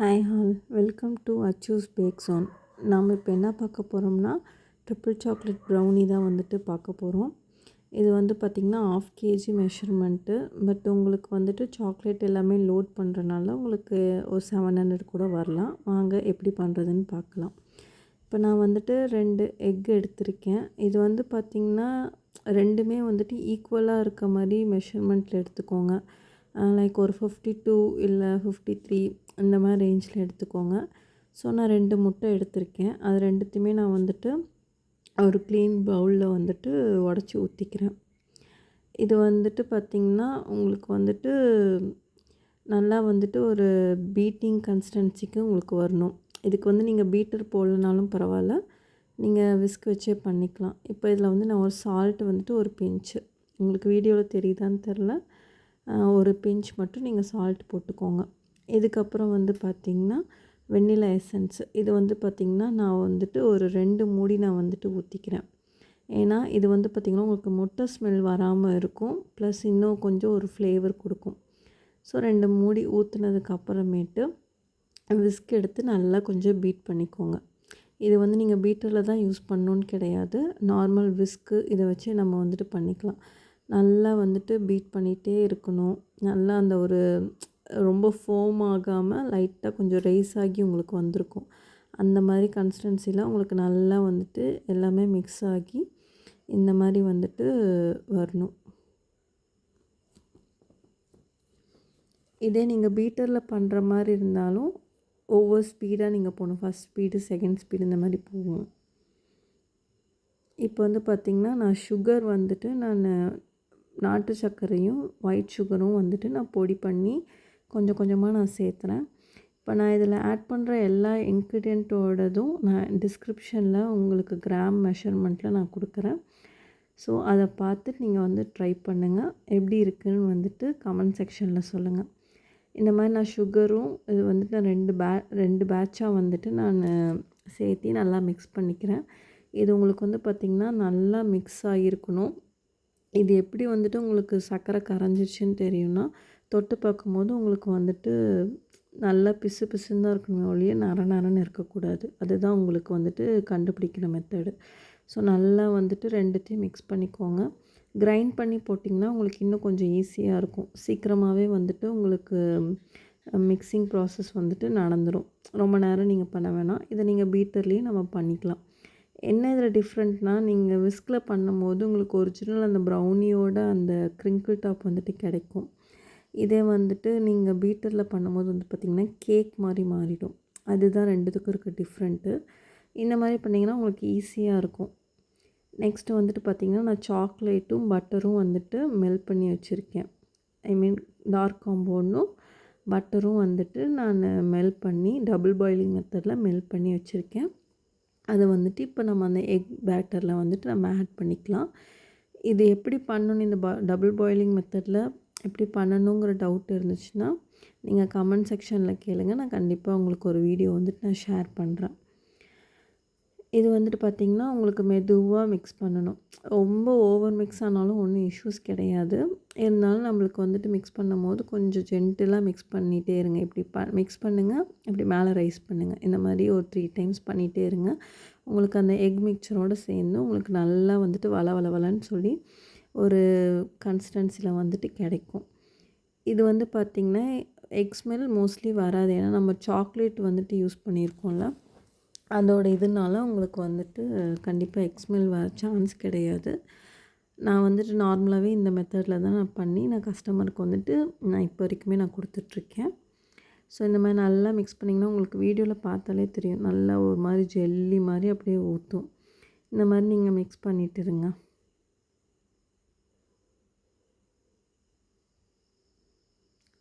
Hi all, welcome to அச்சூஸ் bake zone. நாம் இப்போ என்ன பார்க்க போகிறோம்னா ட்ரிபிள் சாக்லேட் ப்ரௌனி தான் வந்துட்டு பார்க்க போகிறோம். இது வந்து பார்த்திங்கன்னா 1/2 kg மெஷர்மெண்ட்டு. பட் உங்களுக்கு வந்துட்டு சாக்லேட் எல்லாமே லோட் பண்ணுறனால உங்களுக்கு ஒரு 700 கூட வரலாம். வாங்க எப்படி பண்ணுறதுன்னு பார்க்கலாம். இப்போ நான் வந்துட்டு 2 எக் எடுத்திருக்கேன். இது வந்து பார்த்திங்கன்னா ரெண்டுமே வந்துட்டு ஈக்குவலாக இருக்க மாதிரி மெஷர்மெண்ட்டில் எடுத்துக்கோங்க. லைக் ஒரு 52 இல்லை 53 இந்த மாதிரி ரேஞ்சில் எடுத்துக்கோங்க. ஸோ நான் 2 முட்டை எடுத்திருக்கேன். அது ரெண்டுத்தையுமே நான் வந்துட்டு ஒரு க்ளீன் பவுலில் வந்துட்டு உடச்சி ஊற்றிக்கிறேன். இது வந்துட்டு பார்த்திங்கன்னா உங்களுக்கு வந்துட்டு நல்லா வந்துட்டு ஒரு பீட்டிங் கன்சிஸ்டன்சிக்கு உங்களுக்கு வரணும். இதுக்கு வந்து நீங்கள் பீட்டர் போடலனாலும் பரவாயில்ல, நீங்கள் விஸ்க் வச்சே பண்ணிக்கலாம். இப்போ இதில் வந்து நான் ஒரு சால்ட் வந்துட்டு ஒரு பிஞ்சு, உங்களுக்கு வீடியோவில் தெரியுதான்னு தெரில, ஒரு பிஞ்ச் மட்டும் நீங்கள் சால்ட் போட்டுக்கோங்க. இதுக்கப்புறம் வந்து பார்த்திங்கன்னா வெண்ணிலா எசன்ஸ். இது வந்து பார்த்திங்கன்னா நான் வந்துட்டு ஒரு 2 மூடி நான் வந்துட்டு ஊற்றிக்கிறேன். ஏன்னா இது வந்து பார்த்திங்கன்னா உங்களுக்கு முட்டை ஸ்மெல் வராமல் இருக்கும், ப்ளஸ் இன்னும் கொஞ்சம் ஒரு ஃப்ளேவர் கொடுக்கும். ஸோ 2 மூடி ஊற்றுனதுக்கு அப்புறமேட்டு விஸ்க் எடுத்து நல்லா கொஞ்சம் பீட் பண்ணிக்கோங்க. இது வந்து நீங்கள் பீட்டரில் தான் யூஸ் பண்ணணுன்னு கிடையாது, நார்மல் விஸ்க்கு இதை வச்சு நம்ம வந்துட்டு பண்ணிக்கலாம். நல்லா வந்துட்டு பீட் பண்ணிகிட்டே இருக்கணும். நல்லா அந்த ஒரு ரொம்ப ஃபோம் ஆகாமல் லைட்டாக கொஞ்சம் ரைஸ் ஆகி உங்களுக்கு வந்திருக்கும். அந்த மாதிரி கன்சிஸ்டன்சியில் உங்களுக்கு நல்லா வந்துட்டு எல்லாமே மிக்ஸ் ஆகி இந்த மாதிரி வந்துட்டு வரணும். இதே நீங்கள் பீட்டரில் பண்ணுற மாதிரி இருந்தாலும் ஒவ்வொரு ஸ்பீடாக நீங்கள் போகணும். ஃபஸ்ட் ஸ்பீடு, செகண்ட் ஸ்பீடு இந்த மாதிரி போகும். இப்போ வந்து பார்த்திங்கன்னா நான் சுகர் வந்துட்டு நாட்டு சர்க்கரையும் ஒயிட் சுகரும் வந்துட்டு நான் பொடி பண்ணி கொஞ்சம் கொஞ்சமாக நான் சேர்த்துறேன். இப்போ நான் இதில் ஆட் பண்ணுற எல்லா இன்க்ரீடியண்ட்டோடதும் நான் டிஸ்கிரிப்ஷனில் உங்களுக்கு கிராம் மெஷர்மெண்ட்டில் நான் கொடுக்குறேன். ஸோ அதை பார்த்துட்டு நீங்கள் வந்து ட்ரை பண்ணுங்கள். எப்படி இருக்குதுன்னு வந்துட்டு கமெண்ட் செக்ஷனில் சொல்லுங்கள். இந்த மாதிரி நான் சுகரும் இது வந்துட்டு நான் 2 பேட்சாக வந்துட்டு நான் சேர்த்து நல்லா மிக்ஸ் பண்ணிக்கிறேன். இது உங்களுக்கு வந்து பார்த்திங்கன்னா நல்லா மிக்ஸ் ஆகியிருக்கணும். இது எப்படி வந்துட்டு உங்களுக்கு சர்க்கரை கரைஞ்சிருச்சுன்னு தெரியும்னா, தொட்டு பார்க்கும்போது உங்களுக்கு வந்துட்டு நல்லா பிசு பிசுன்னு தான் இருக்கணுமே ஒழிய நரன்னு இருக்கக்கூடாது. அதுதான் உங்களுக்கு வந்துட்டு கண்டுபிடிக்கிற மெத்தடு. ஸோ நல்லா வந்துட்டு ரெண்டுத்தையும் மிக்ஸ் பண்ணிக்கோங்க. கிரைண்ட் பண்ணி போட்டிங்கன்னா உங்களுக்கு இன்னும் கொஞ்சம் ஈஸியாக இருக்கும். சீக்கிரமாகவே வந்துட்டு உங்களுக்கு மிக்சிங் ப்ராசஸ் வந்துட்டு நடந்துடும். ரொம்ப நேரம் நீங்கள் பண்ண வேணாம். இதை நீங்கள் பீட்டர்லேயே நம்ம பண்ணிக்கலாம். என்ன இதில் டிஃப்ரெண்ட்னால், நீங்கள் விஸ்கில் பண்ணும்போது உங்களுக்கு ஒரிஜினல் அந்த ப்ரௌனியோட அந்த க்ரிங்கிள் டாப் வந்துட்டு கிடைக்கும். இதே வந்துட்டு நீங்கள் பீட்டரில் பண்ணும்போது வந்து பார்த்திங்கன்னா கேக் மாதிரி மாறிடும். அதுதான் ரெண்டுத்துக்கும் இருக்க டிஃப்ரெண்ட்டு. இந்த மாதிரி பண்ணிங்கன்னா உங்களுக்கு ஈஸியாக இருக்கும். நெக்ஸ்ட்டு வந்துட்டு பார்த்திங்கன்னா நான் சாக்லேட்டும் பட்டரும் வந்துட்டு மெல்ட் பண்ணி வச்சுருக்கேன். ஐ மீன் டார்க் காம்பவுண்டும் பட்டரும் வந்துட்டு நான் மெல்ட் பண்ணி டபுள் பாயிலிங் மெத்தடில் மெல்ட் பண்ணி வச்சுருக்கேன். அதை வந்துட்டு இப்போ நம்ம அந்த எக் பேட்டரில் வந்துட்டு நம்ம ஆட் பண்ணிக்கலாம். இது எப்படி பண்ணணும், இந்த டபுள் பாயிலிங் மெத்தடில் எப்படி பண்ணணுங்கிற டவுட் இருந்துச்சுன்னா நீங்கள் கமெண்ட் செக்ஷனில் கேளுங்க. நான் கண்டிப்பாக உங்களுக்கு ஒரு வீடியோ வந்துட்டு நான் ஷேர் பண்ணுறேன். இது வந்துட்டு பார்த்திங்கன்னா உங்களுக்கு மெதுவாக மிக்ஸ் பண்ணணும். ரொம்ப ஓவர் மிக்ஸ் ஆனாலும் ஒன்றும் இஷ்யூஸ் கிடையாது. இருந்தாலும் நம்மளுக்கு வந்துட்டு மிக்ஸ் பண்ணும்போது கொஞ்சம் ஜென்டிலாக மிக்ஸ் பண்ணிகிட்டே இருங்க. இப்படி மிக்ஸ் பண்ணுங்கள், இப்படி மேலே ரைஸ் பண்ணுங்கள். இந்த மாதிரி ஒரு 3 டைம்ஸ் பண்ணிகிட்டே இருங்க. உங்களுக்கு அந்த எக் மிக்சரோடு சேர்ந்து உங்களுக்கு நல்லா வந்துட்டு வளன்னு சொல்லி ஒரு கன்சிஸ்டன்சியில் வந்துட்டு கிடைக்கும். இது வந்து பார்த்திங்கன்னா எக் ஸ்மெல் மோஸ்ட்லி வராது. ஏன்னா நம்ம சாக்லேட் வந்துட்டு யூஸ் பண்ணியிருக்கோம்ல, அதோட இதனால உங்களுக்கு வந்துட்டு கண்டிப்பாக எக் ஸ்மெல் வர சான்ஸ் கிடையாது. நான் வந்துட்டு நார்மலாகவே இந்த மெத்தடில் தான் நான் பண்ணி நான் கஸ்டமருக்கு வந்துட்டு நான் இப்போ வரைக்குமே நான் கொடுத்துட்ருக்கேன். ஸோ இந்த மாதிரி நல்லா மிக்ஸ் பண்ணிங்கன்னா உங்களுக்கு வீடியோவில் பார்த்தாலே தெரியும், நல்லா ஒரு மாதிரி ஜெல்லி மாதிரி அப்படியே ஊற்றும். இந்த மாதிரி நீங்கள் மிக்ஸ் பண்ணிட்டு இருங்க.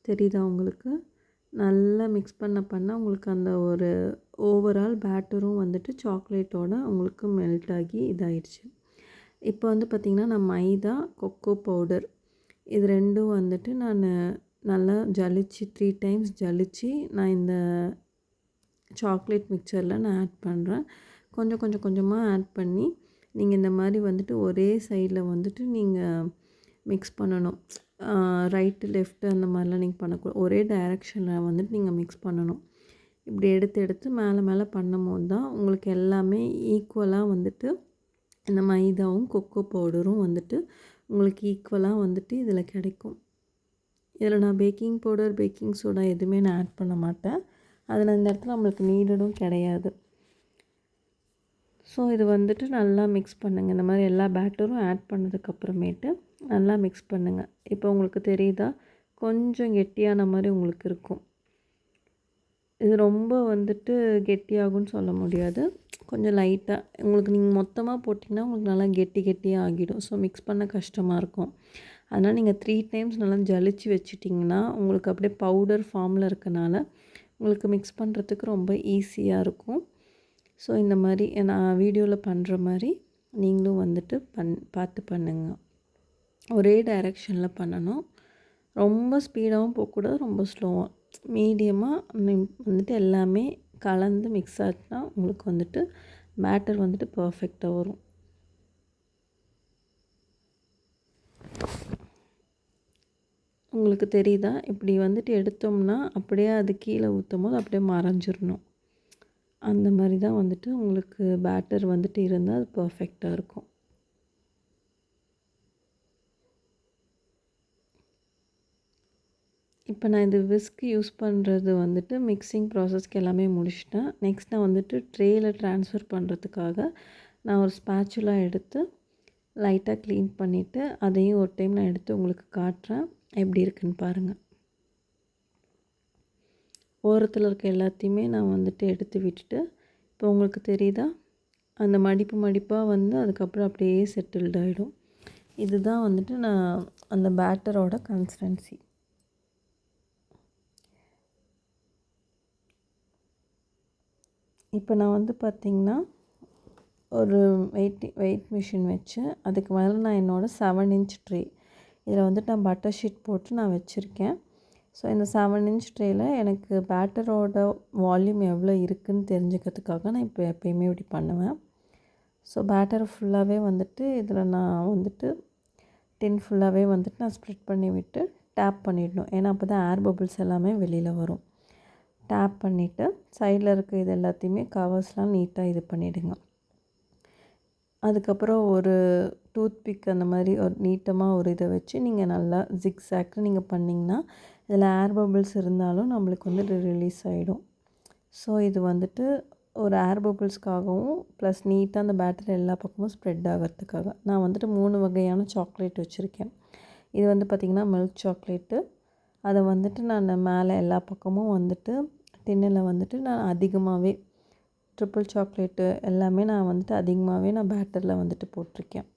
தெரியுதா உங்களுக்கு? நல்லா மிக்ஸ் பண்ண உங்களுக்கு அந்த ஒரு ஓவரால் பேட்டரும் வந்துட்டு சாக்லேட்டோட உங்களுக்கு மெல்ட் ஆகி இதாகிடுச்சு. இப்போ வந்து பார்த்திங்கன்னா நான் மைதா, கொக்கோ பவுடர் இது ரெண்டும் வந்துட்டு நான் நல்லா ஜலிச்சு 3 டைம்ஸ் ஜலிச்சு நான் இந்த சாக்லேட் மிக்சரில் நான் ஆட் பண்ணுறேன். கொஞ்சமாக ஆட் பண்ணி நீங்கள் இந்த மாதிரி வந்துட்டு ஒரே சைடில் வந்துட்டு நீங்கள் மிக்ஸ் பண்ணணும். ரைட்டு லெஃப்ட்டு அந்த மாதிரிலாம் நீங்கள் பண்ணக்கூடாது. ஒரே டைரெக்ஷனில் வந்துட்டு நீங்கள் மிக்ஸ் பண்ணணும். இப்படி எடுத்து எடுத்து மேலே மேலே பண்ணும்போது தான் உங்களுக்கு எல்லாமே ஈக்குவலாக வந்துட்டு இந்த மைதாவும் கொக்கோ பவுடரும் வந்துட்டு உங்களுக்கு ஈக்குவலாக வந்துட்டு இதில் கிடைக்கும். இதில் நான் பேக்கிங் பவுடர், பேக்கிங் சோடா எதுவுமே நான் ஆட் பண்ண மாட்டேன். அதில் இந்த இடத்துல நம்மளுக்கு நீடடும் கிடையாது. ஸோ இது வந்துட்டு நல்லா மிக்ஸ் பண்ணுங்கள். இந்த மாதிரி எல்லா பேட்டரும் ஆட் பண்ணதுக்கப்புறமேட்டு நல்லா மிக்ஸ் பண்ணுங்கள். இப்போ உங்களுக்கு தெரியுதா, கொஞ்சம் கெட்டியான மாதிரி உங்களுக்கு இருக்கும். இது ரொம்ப வந்துட்டு கெட்டியாகும்னு சொல்ல முடியாது. கொஞ்சம் லைட்டாக உங்களுக்கு நீங்கள் மொத்தமாக போட்டிங்கன்னா உங்களுக்கு நல்லா கெட்டியாக ஆகிடும். ஸோ மிக்ஸ் பண்ண கஷ்டமாக இருக்கும். அதனால் நீங்கள் 3 டைம்ஸ் நல்லா ஜலிச்சு வச்சுட்டிங்கன்னா உங்களுக்கு அப்படியே பவுடர் ஃபார்மில் இருக்கனால உங்களுக்கு மிக்ஸ் பண்ணுறதுக்கு ரொம்ப ஈஸியாக இருக்கும். ஸோ இந்த மாதிரி நான் வீடியோவில் பண்ணுற மாதிரி நீங்களும் வந்துட்டு பார்த்து பண்ணுங்க. ஒரே டைரெக்ஷனில் பண்ணணும். ரொம்ப ஸ்பீடாகவும் போகக்கூடாது, ரொம்ப ஸ்லோவாக, மீடியமாக வந்துட்டு எல்லாமே கலந்து மிக்ஸ் ஆச்சுன்னா உங்களுக்கு வந்துட்டு பேட்டர் வந்துட்டு பர்ஃபெக்டாக வரும். உங்களுக்கு தெரியுதா, இப்படி வந்துட்டு எடுத்தோம்னா அப்படியே அது கீழே ஊற்றும் போது அப்படியே மறைஞ்சிடணும். அந்த மாதிரி தான் வந்துட்டு உங்களுக்கு பேட்டர் வந்துட்டு இருந்தால் அது பர்ஃபெக்டாக இருக்கும். இப்போ நான் இந்த விஸ்க் யூஸ் பண்ணுறது வந்துட்டு மிக்சிங் ப்ராசஸ்க்கு எல்லாமே முடிச்சிட்டேன். நெக்ஸ்ட் நான் வந்துட்டு ட்ரேயில் ட்ரான்ஸ்ஃபர் பண்ணுறதுக்காக நான் ஒரு ஸ்பேச்சுலா எடுத்து லைட்டாக க்ளீன் பண்ணிவிட்டு அதையும் ஒரு டைம் நான் எடுத்து உங்களுக்கு காட்டுறேன். எப்படி இருக்குன்னு பாருங்கள். ஓரத்தில் இருக்க எல்லாத்தையுமே நான் வந்துட்டு எடுத்து விட்டுட்டு, இப்போ உங்களுக்கு தெரியுதா, அந்த மடிப்பாக வந்து அதுக்கப்புறம் அப்படியே செட்டில்ட் ஆகிடும். இதுதான் வந்துட்டு நான் அந்த பேட்டரோட கன்சிஸ்டன்சி. இப்போ நான் வந்து பார்த்திங்கன்னா ஒரு வெயிட் மிஷின் வச்சு அதுக்கு மேலே நான் என்னோடய 7 இன்ச் ட்ரே இதில் வந்துட்டு நான் பட்டர் ஷீட் போட்டு நான் வச்சுருக்கேன். ஸோ இந்த 7 இன்ச் ட்ரேயில் எனக்கு பேட்டரோட வால்யூம் எவ்வளோ இருக்குதுன்னு தெரிஞ்சுக்கிறதுக்காக நான் இப்போ எப்போயுமே இப்படி பண்ணுவேன். ஸோ பேட்டரை ஃபுல்லாகவே வந்துட்டு இதில் நான் வந்துட்டு டின் ஃபுல்லாகவே வந்துட்டு நான் ஸ்ப்ரெட் பண்ணி விட்டு டேப் பண்ணிடணும். ஏன்னா அப்போ தான் ஏர் பபிள்ஸ் எல்லாமே வெளியில் வரும். டேப் பண்ணிவிட்டு சைடில் இருக்க இது எல்லாத்தையுமே கவர்ஸ்லாம் நீட்டாக இது பண்ணிவிடுங்க. அதுக்கப்புறம் ஒரு டூத் பிக் அந்த மாதிரி ஒரு நீட்டமாக ஒரு இதை வச்சு நீங்கள் நல்லா ஜிக்ஸாக்னு நீங்கள் பண்ணிங்கன்னா இதில் ஏர் பபிள்ஸ் இருந்தாலும் நம்மளுக்கு வந்துட்டு ரிலீஸ் ஆகிடும். ஸோ இது வந்துட்டு ஒரு ஏர் பபிள்ஸ்க்காகவும் ப்ளஸ் நீட்டாக அந்த பேட்டரி எல்லா பக்கமும் ஸ்ப்ரெட் ஆகிறதுக்காக நான் வந்துட்டு 3 வகையான சாக்லேட் வச்சுருக்கேன். இது வந்து பார்த்திங்கன்னா மில்க் சாக்லேட்டு. அதை வந்துட்டு நான் மேலே எல்லா பக்கமும் வந்துட்டு டின்னில் வந்துட்டு நான் அதிகமாகவே ட்ரிபிள் சாக்லேட்டு எல்லாமே நான் வந்துட்டு அதிகமாகவே நான் பேட்டரில் வந்துட்டு போட்டிருக்கேன்.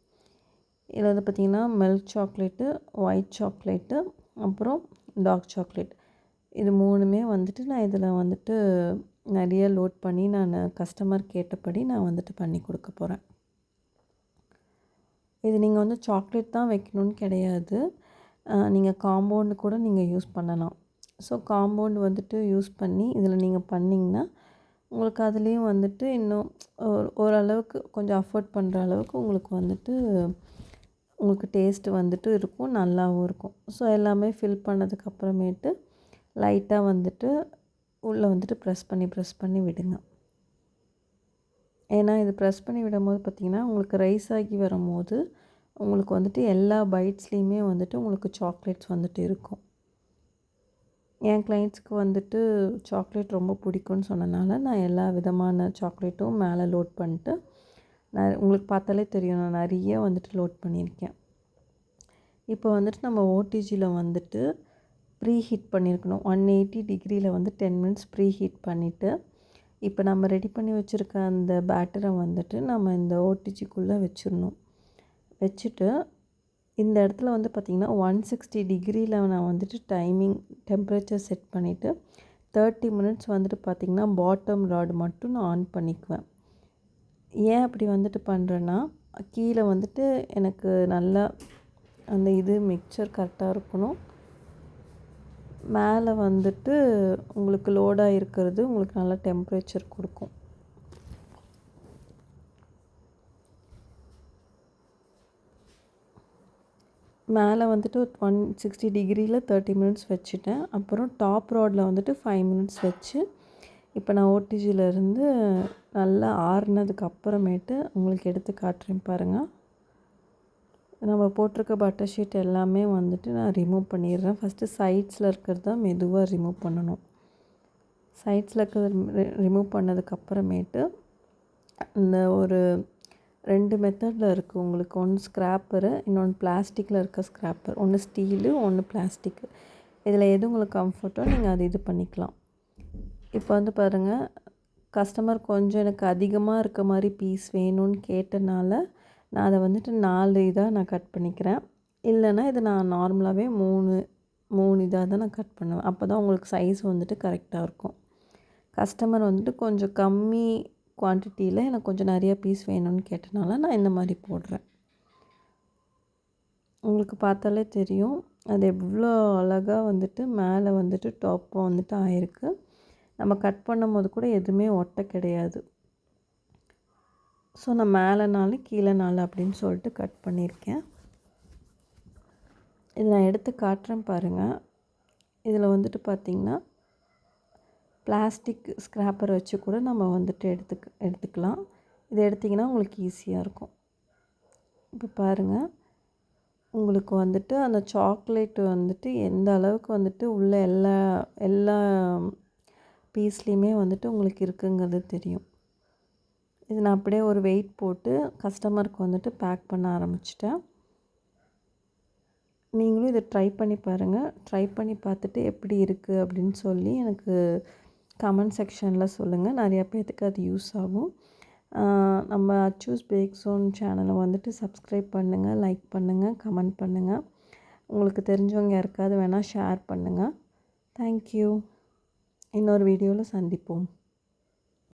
இதில் வந்து பார்த்திங்கன்னா மில்க் சாக்லேட்டு, ஒயிட் சாக்லேட்டு, அப்புறம் டார்க் சாக்லேட், இது 3மே வந்துட்டு நான் இதில் வந்துட்டு நிறைய லோட் பண்ணி நான் கஸ்டமர் கேட்டபடி நான் வந்துட்டு பண்ணி கொடுக்க போகிறேன். இது நீங்கள் வந்து சாக்லேட் தான் வைக்கணும்னு கிடையாது. நீங்கள் காம்பவுண்டு கூட நீங்கள் யூஸ் பண்ணலாம். ஸோ காம்பவுண்ட் வந்துட்டு யூஸ் பண்ணி இதில் நீங்கள் பண்ணிங்கன்னா உங்களுக்கு அதுலேயும் வந்துட்டு இன்னும் ஓரளவுக்கு கொஞ்சம் அஃபோர்ட் பண்ணுற அளவுக்கு உங்களுக்கு வந்துட்டு உங்களுக்கு டேஸ்ட்டு வந்துட்டு இருக்கும், நல்லாவும் இருக்கும். ஸோ எல்லாமே ஃபில் பண்ணதுக்கப்புறமேட்டு லைட்டாக வந்துட்டு உள்ளே வந்துட்டு ப்ரெஸ் பண்ணி விடுங்க. ஏன்னா இது ப்ரெஸ் பண்ணி விடும்போது பார்த்திங்கன்னா உங்களுக்கு ரைஸ் ஆகி வரும்போது உங்களுக்கு வந்துட்டு எல்லா பைட்ஸ்லேயுமே வந்துட்டு உங்களுக்கு சாக்லேட்ஸ் வந்துட்டு இருக்கும். என் கிளைண்ட்ஸ்க்கு வந்துட்டு சாக்லேட் ரொம்ப பிடிக்கும்னு சொன்னனால நான் எல்லா விதமான சாக்லேட்டும் மேலே லோட் பண்ணிட்டு நான் உங்களுக்கு பார்த்தாலே தெரியும் நான் நிறைய வந்துட்டு லோட் பண்ணியிருக்கேன். இப்போ வந்துட்டு நம்ம ஓடிஜியில் வந்துட்டு ப்ரீ ஹீட் பண்ணியிருக்கணும். 180 டிகிரியில் வந்து 10 மினிட்ஸ் ப்ரீ ஹீட் பண்ணிவிட்டு இப்போ நம்ம ரெடி பண்ணி வச்சுருக்க அந்த பேட்டரை வந்துட்டு நம்ம இந்த ஓடிஜிக்குள்ளே வச்சிடணும். வச்சுட்டு இந்த இடத்துல வந்து பார்த்திங்கன்னா 160 டிகிரியில் நான் வந்துட்டு டெம்பரேச்சர் செட் பண்ணிவிட்டு 30 மினிட்ஸ் வந்துட்டு பார்த்திங்கன்னா பாட்டம் ராட் மட்டும் நான் ஆன் பண்ணிக்குவேன். ஏன் அப்படி வந்துட்டு பண்ணுறேன்னா கீழே வந்துட்டு எனக்கு நல்லா அந்த இது மிக்சர் கரெக்டாக இருக்கணும். மேலே வந்துட்டு உங்களுக்கு லோடாக இருக்கிறது உங்களுக்கு நல்லா டெம்பரேச்சர் கொடுக்கும். மேலே வந்துட்டு 160 டிகிரியில் 30 மினிட்ஸ் வச்சுட்டேன். அப்புறம் டாப் ராடில் வந்துட்டு 5 மினிட்ஸ் வச்சு இப்போ நான் ஓடிஜிலேருந்து நல்லா ஆறுனதுக்கு அப்புறமேட்டு உங்களுக்கு எடுத்து காட்டுறேன் பாருங்கள். நம்ம போட்டிருக்க பட்டர் ஷீட் எல்லாமே வந்துட்டு நான் ரிமூவ் பண்ணிடுறேன். ஃபஸ்ட்டு சைட்ஸில் இருக்கிறது தான் மெதுவாக ரிமூவ் பண்ணணும். சைட்ஸில் இருக்கிறது ரிமூவ் பண்ணதுக்கப்புறமேட்டு இந்த ஒரு 2 மெத்தடில் இருக்குது உங்களுக்கு. ஒன்று ஸ்க்ராப்பரு, இன்னொன்று பிளாஸ்டிக்கில் இருக்க ஸ்க்ராப்பர். ஒன்று ஸ்டீலு, ஒன்று பிளாஸ்டிக்கு. இதில் எது உங்களுக்கு கம்ஃபர்ட்டோ நீங்கள் அது இது பண்ணிக்கலாம். இப்போ வந்து பாருங்கள், கஸ்டமர் கொஞ்சம் எனக்கு அதிகமாக இருக்க மாதிரி பீஸ் வேணும்னு கேட்டனால நான் அதை வந்துட்டு 4 இதாக நான் கட் பண்ணிக்கிறேன். இல்லைன்னா இதை நான் நார்மலாகவே 3 இதாக தான் நான் கட் பண்ணுவேன். அப்போ தான் உங்களுக்கு சைஸ் வந்துட்டு கரெக்டாக இருக்கும். கஸ்டமர் வந்துட்டு கொஞ்சம் கம்மி குவான்டிட்டியில் எனக்கு கொஞ்சம் நிறையா பீஸ் வேணும்னு கேட்டனால நான் இந்த மாதிரி போடுறேன். உங்களுக்கு பார்த்தாலே தெரியும் அது எவ்வளோ அழகாக வந்துட்டு மேலே வந்துட்டு டாப்பாக வந்துட்டு ஆயிருக்கு. நம்ம கட் பண்ணும்போது கூட எதுவுமே ஒட்ட கிடையாது. ஸோ நான் மேலே 4 கீழே 4 அப்படின்னு சொல்லிட்டு கட் பண்ணியிருக்கேன். இது நான் எடுத்து காட்டுறேன் பாருங்கள். இதில் வந்துட்டு பார்த்திங்கன்னா பிளாஸ்டிக் ஸ்க்ராப்பர் வச்சு கூட நம்ம வந்துட்டு எடுத்துக்கலாம். இது எடுத்திங்கன்னா உங்களுக்கு ஈஸியாக இருக்கும். இப்போ பாருங்கள், உங்களுக்கு வந்துட்டு அந்த சாக்லேட் வந்துட்டு எந்த அளவுக்கு வந்துட்டு உள்ள எல்லா பீஸ்லேயுமே வந்துட்டு உங்களுக்கு இருக்குங்கிறது தெரியும். இது நான் அப்படியே ஒரு வெயிட் போட்டு கஸ்டமருக்கு வந்துட்டு பேக் பண்ண ஆரம்பிச்சிட்டேன். நீங்களும் இதை ட்ரை பண்ணி பாருங்கள். ட்ரை பண்ணி பார்த்துட்டு எப்படி இருக்குது அப்படின்னு சொல்லி எனக்கு கமெண்ட் செக்ஷனில் சொல்லுங்கள். நிறையா பேர்த்துக்கு அது யூஸ் ஆகும். நம்ம அச்சூஸ் பேக் ஸோன் சேனலை வந்துட்டு சப்ஸ்கிரைப் பண்ணுங்கள், லைக் பண்ணுங்கள், கமெண்ட் பண்ணுங்கள். உங்களுக்கு தெரிஞ்சவங்க யாருக்காவது வேணால் ஷேர் பண்ணுங்கள். தேங்க்யூ. இன்னொரு வீடியோவில் சந்திப்போம்.